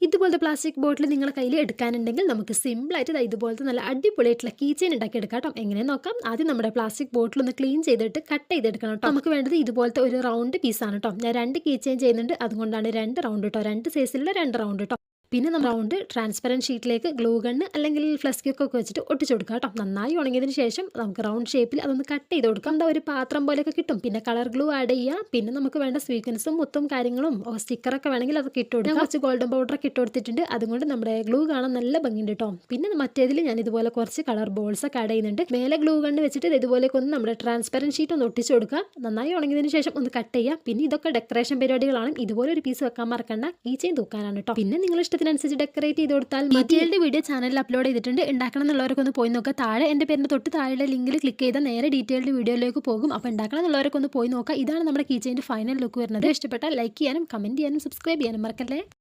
ഇതുപോലത്തെ plastic bottle നിങ്ങളുടെ കയ്യിൽ എടുക്കാനുണ്ടെങ്കിൽ നമുക്ക് സിമ്പിളായിട്ട് ഇതുപോലത്തെ നല്ല അടിപൊളിയായിട്ടുള്ള കീ ചെയിൻ ഉണ്ടാക്കി എടുക്കാം കേട്ടോ. എങ്ങനെ നോക്കാം. ആദ്യം നമ്മുടെ പ്ലാസ്റ്റിക് ബോട്ടിൽ ഒന്ന് ക്ലീൻ ചെയ്തിട്ട് കട്ട് ചെയ്തെടുക്കണം കേട്ടോ. നമുക്ക് വേണ്ടത് ഇതുപോലത്തെ ഒരു റൗണ്ട് പീസാണ് കേട്ടോ. ഞാൻ 2 കീ ചെയിൻ ചെയ്യുന്നുണ്ട്, അതുകൊണ്ടാണ് 2 റൗണ്ട് കേട്ടോ. 2 സൈസിലുള്ള 2 റൗണ്ട് കേട്ടോ. പിന്നെ നമ്മൾ റൗണ്ട് ട്രാൻസ്പെറൻറ്റ് ഷീറ്റിലേക്ക് ഗ്ലൂ ഗണ്ണ് അല്ലെങ്കിൽ ഫ്ലസ്കിയൊക്കെ വെച്ചിട്ട് ഒട്ടിച്ചു കൊടുക്കുക കേട്ടോ. നന്നായി ഉണങ്ങിയതിന് ശേഷം നമുക്ക് റൗണ്ട് ഷേപ്പിൽ അതൊന്ന് കട്ട് ചെയ്ത് കൊടുക്കാം. എന്താ ഒരു പാത്രം പോലെയൊക്കെ കിട്ടും. പിന്നെ കളർ ഗ്ലൂ ആഡ് ചെയ്യുക. പിന്നെ നമുക്ക് വേണ്ട സ്വീക്വൻസും മുത്തും കാര്യങ്ങളും സ്റ്റിക്കറൊക്കെ വേണമെങ്കിൽ അതൊക്കെ ഇട്ട് കൊടുക്കാം. കുറച്ച് ഗോൾഡൻ പൗഡറൊക്കെ ഇട്ട് കൊടുത്തിട്ടുണ്ട്. അതുകൊണ്ട് നമ്മുടെ ഗ്ലൂ കാണാൻ നല്ല ഭംഗിയുണ്ട് കേട്ടോ. പിന്നെ മറ്റേതിൽ ഞാൻ ഇതുപോലെ കുറച്ച് കളർ ബോൾസ് ഒക്കെ ആഡ് ചെയ്യുന്നുണ്ട്. മേലെ ഗ്ലൂ ഗണ്ണ് വെച്ചിട്ട് ഇതുപോലെയൊക്കെ ഒന്ന് നമ്മുടെ ട്രാൻസ്പെറൻറ്റ് ഷീറ്റ് ഒന്ന് ഒട്ടിച്ചു കൊടുക്കുക. നന്നായി ഉണങ്ങിയതിന് ശേഷം ഒന്ന് കട്ട് ചെയ്യുക. പിന്നെ ഇതൊക്കെ ഡെക്കറേഷൻ പരിപാടികളാണ്. ഇതുപോലെ ഒരു പീസ് വെക്കാൻ മറക്കണ്ട. കീ ചെയിൻ തൂക്കാനാണ് കേട്ടോ. പിന്നെ നിങ്ങൾ ഇഷ്ടത്തിനനുസരിച്ച് ഡെക്കറേറ്റ് ചെയ്ത് കൊടുത്താൽ ഡീറ്റെയിൽഡ് വീഡിയോ ചാനലിൽ അപ്ലോഡ് ചെയ്തിട്ടുണ്ട്. ഉണ്ടാക്കണം എന്നുള്ളവരൊക്കെ ഒന്ന് പോയി നോക്കുക. താഴെ എൻ്റെ പേരിൻ്റെ തൊട്ട് താഴെ ലിങ്കിൽ ക്ലിക്ക് ചെയ്താൽ നേരെ ഡീറ്റെയിൽഡ് വീഡിയോയിലേക്ക് പോകും. അപ്പോൾ ഉണ്ടാക്കണം എന്നുള്ളവരൊക്കെ ഒന്ന് പോയി നോക്കുക. ഇതാണ് നമ്മുടെ കീ ചെയിൻ്റെ ഫൈനൽ ലുക്ക് വരുന്നത്. ഇഷ്ടപ്പെട്ടാൽ ലൈക്ക് ചെയ്യാനും കമൻറ്റ് ചെയ്യാനും സബ്സ്ക്രൈബ് ചെയ്യാനും മറക്കല്ലേ.